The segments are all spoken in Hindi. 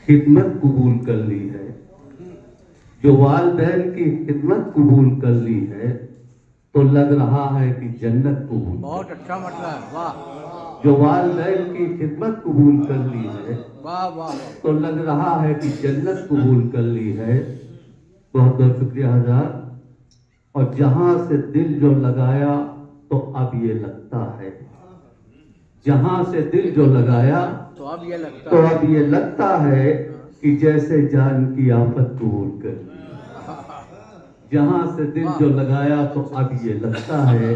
खिदमत कबूल कर ली है, जो वालिदैन की खिदमत कबूल कर ली है, तो लग रहा है कि जन्नत कबूल। बहुत अच्छा मतलब है, वाह जो वालिदैन की खिदमत कबूल कर ली है, वाह वाह। तो लग रहा है कि जन्नत कबूल कर ली है। बहुत बहुत शुक्रिया हज़रात। और जहां से दिल जो लगाया तो अब ये लगता है, जहां से दिल जो लगाया तो अब ये लगता तो है, अब ये लगता है कि जैसे जान की आफत कबूल कर ली। जहां से दिल जो लगाया तो अब ये लगता है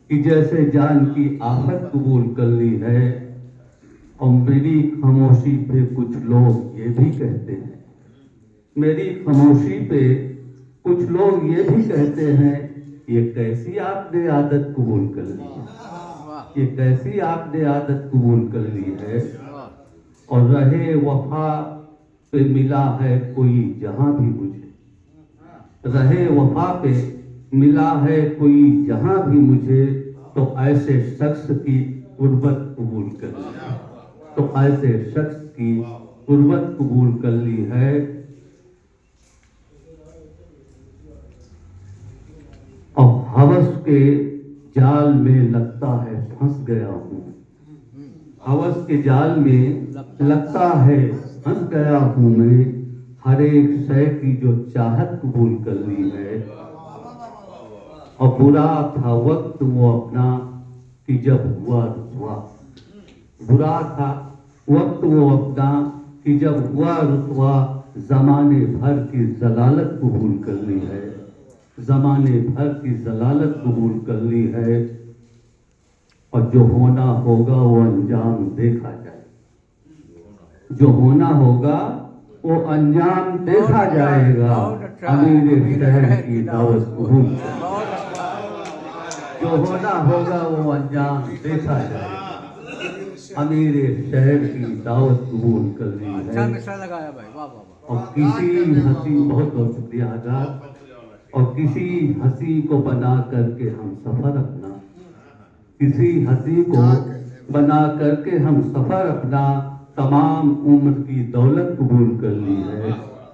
कि जैसे जान की आफत कबूल कर ली है। और मेरी खामोशी पे कुछ लोग ये भी कहते हैं, मेरी खामोशी पे कुछ लोग ये भी कहते हैं, ये कैसी आपने आदत कबूल कर ली है, वाह ये कैसी आपने आदत कबूल कर ली है। वाह। और रहे वफा पे मिला है कोई जहां भी मुझे, रहे वफा पे मिला है कोई जहां भी मुझे, तो ऐसे शख्स की गुर्बत कबूल कर ली है, तो ऐसे शख्स की गुर्बत कबूल कर ली है। और हवस के जाल में लगता है फंस गया हूं, हवस के जाल में लगता है फंस गया हूं मैं। हर एक शय की जो चाहत कबूल कर ली है। और बुरा था वक्त वो अपना कि जब हुआ रुसवा, बुरा था वक्त वो अपना कि जब हुआ रुसवा। जमाने भर की जलालत कबूल कर ली है, जमाने भर की जलालत कबूल कर ली है। और जो होना होगा वो अंजाम देखा जाए, जो होना होगा वो अंजाम देखा जाएगा। अमीर शहर की दावत कबूल कर, बहुत अच्छा। जो होना होगा वो अंजाम देखा जाएगा। अमीर शहर की दावत कबूल कर ली अच्छा है। मिसरा लगाया भाई, वाह वाह वाह। और किसी हंसी, बहुत बहुत शुक्रिया आजाद। और किसी हंसी को बना करके हम सफर अपना, किसी हंसी को बना करके हम सफर अपना, तमाम उम्र की दौलत कबूल कर ली है,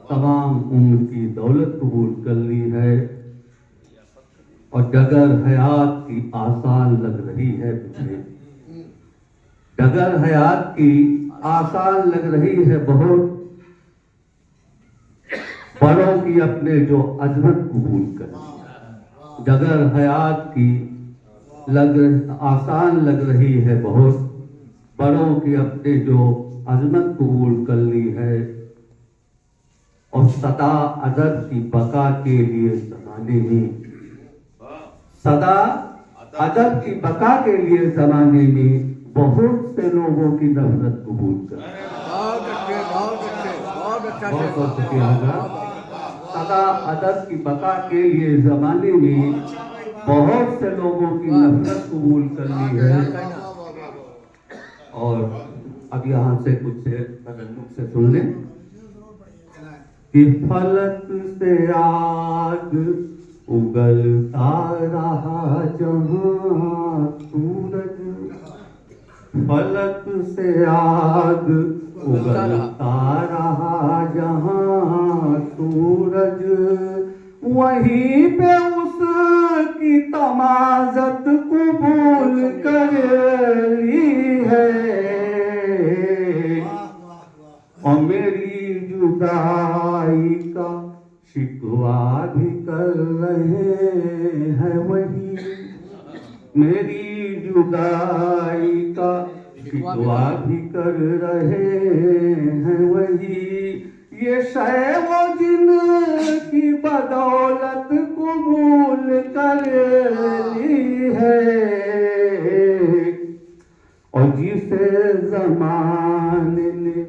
तमाम उम्र की दौलत कबूल कर ली है। और डगर हयात की आसान लग रही है मुझे, डगर हयात की आसान लग रही है बहुत। बड़ों की अपने जो अजमत कबूल कर ली, डगर हयात की आसान लग रही है बहुत। बड़ों की अपने जो अजमत कबूल कर ली है। और सदा अदब की बका के लिए जमाने में, सदा अदब की बका के लिए जमाने में बहुत से लोगों की नफरत कबूल कर। बहुत अच्छे बहुत अच्छे, बहुत अच्छा बहुत बहुत शेर। शुक्रिया हज़रात। सदा अदब की बका के लिए जमाने में बहुत से लोगों की नफरत कबूल कर ली है। और अब यहाँ से कुछ शेर तगल्लुक से सुन लें कि फलक से आग उगलता रहा जहां सूरज, फलक से आग उगलता रहा जहां सूरज, वहीं पे उसकी तमाजत कबूल कर ली है। और मेरी जुदाई का शिकवा भी कर रहे हैं वही, मेरी जुदाई का शिकवा भी कर रहे हैं वही। ये शय वो जिनकी बदौलत कबूल कर ली है। और जिसे जमाने ने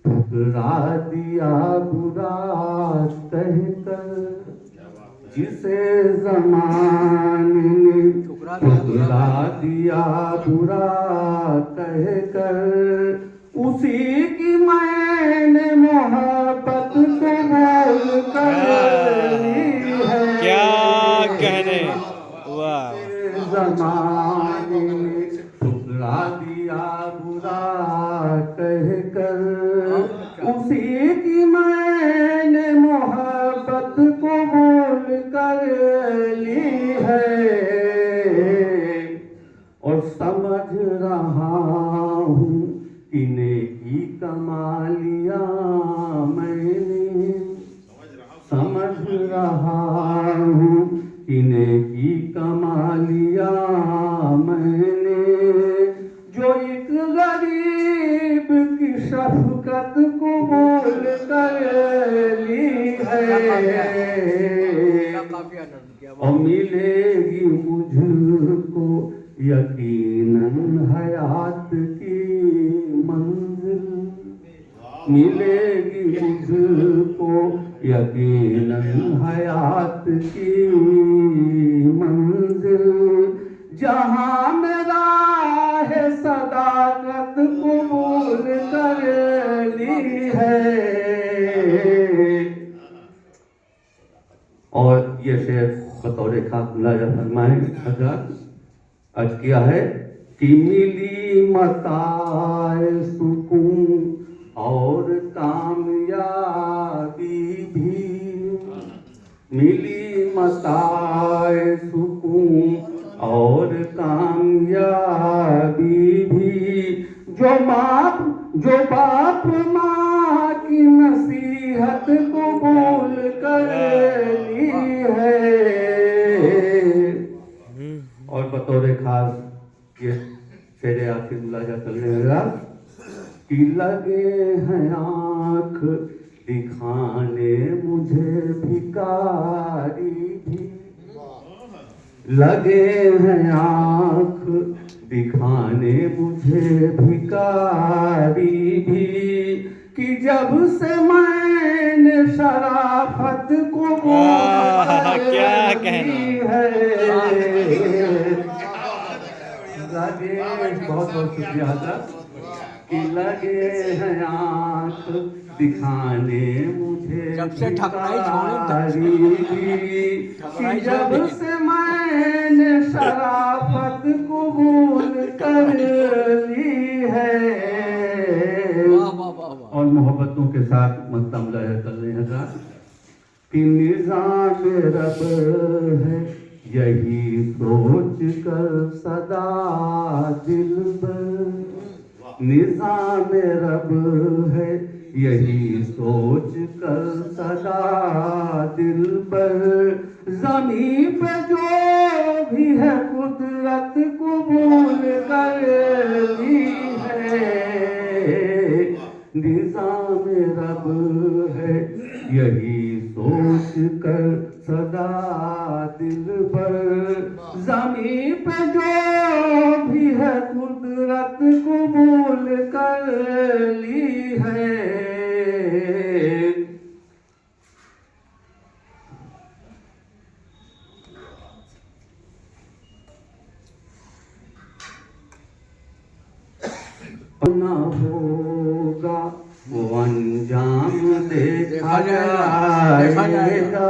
ठुकरा दिया बुरा कहकर, जिसे जमाने ने ठुकरा दिया बुरा कहकर, उसी की मैंने मोहब्बत कबूल कर ली है। क्या कहने, वाह। जमाने ने ठुकरा दिया बुरा कहकर, उसी की मैंने मोहब्बत कबूल कर ली है और समझ रहा हूँ कि नेकी कमा लिया मैंने, समझ रहा हूँ कि नेकी कमा लिया मैंने, जो एक गरीब की शफकत कबूल कर ली है काफिया नर्म किया और मिलेगी मुझको यकीनन हयात की मंजिल, मिलेगी मुझको यकीनन हयात की मंजिल, जहाँ मेरा है सदाकत कबूल कर ली है। और ये शेर बतौर खाक मुलाजा फरमाए हजरत अर्ज किया है कि मिली मताए सुकून और कामयाबी भी, मिली मताए सुकून और कामयाबी भी, जो बाप माँ की नसीहत कबूल कर ली है। और बतौर खास ये शेर आखिर मुलाजा करने लगा कि लगे हैं आँख दिखाने मुझे भिखारी भी, लगे हैं आँख दिखाने मुझे भिखारी भी, कि जब से मैंने शराफत को क्या कहना है। लगे बहुत बहुत शुक्रिया हजरत कि लगे हैं आँख दिखाने मुझे जब से ठकराई छोड़ी कि जब से मैंने शराफत कबूल कर ली है। वाह वाह वाह वाह और मोहब्बतों के साथ मक्ता मुलाजा कर रहे हैं हजरत कि निज़ाम रब है यही सोच कर सदा दिल पर, निज़ाम रब है यही सोच कर सदा दिल पर, ज़मीं पे जो भी है कुदरत कबूल कर ली है। निज़ाम रब है यही सोच कर सदा दिल पर, ज़मीं पे जो भी है कुदरत कबूल कर ली है। ना होगा वो अंजाम देखा जाएगा,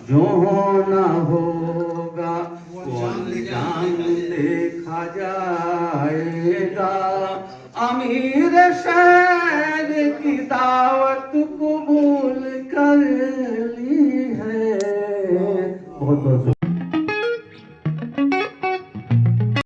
जो होना होगा वो अंजाम देखा जाएगा। अमीर शहर की दावत को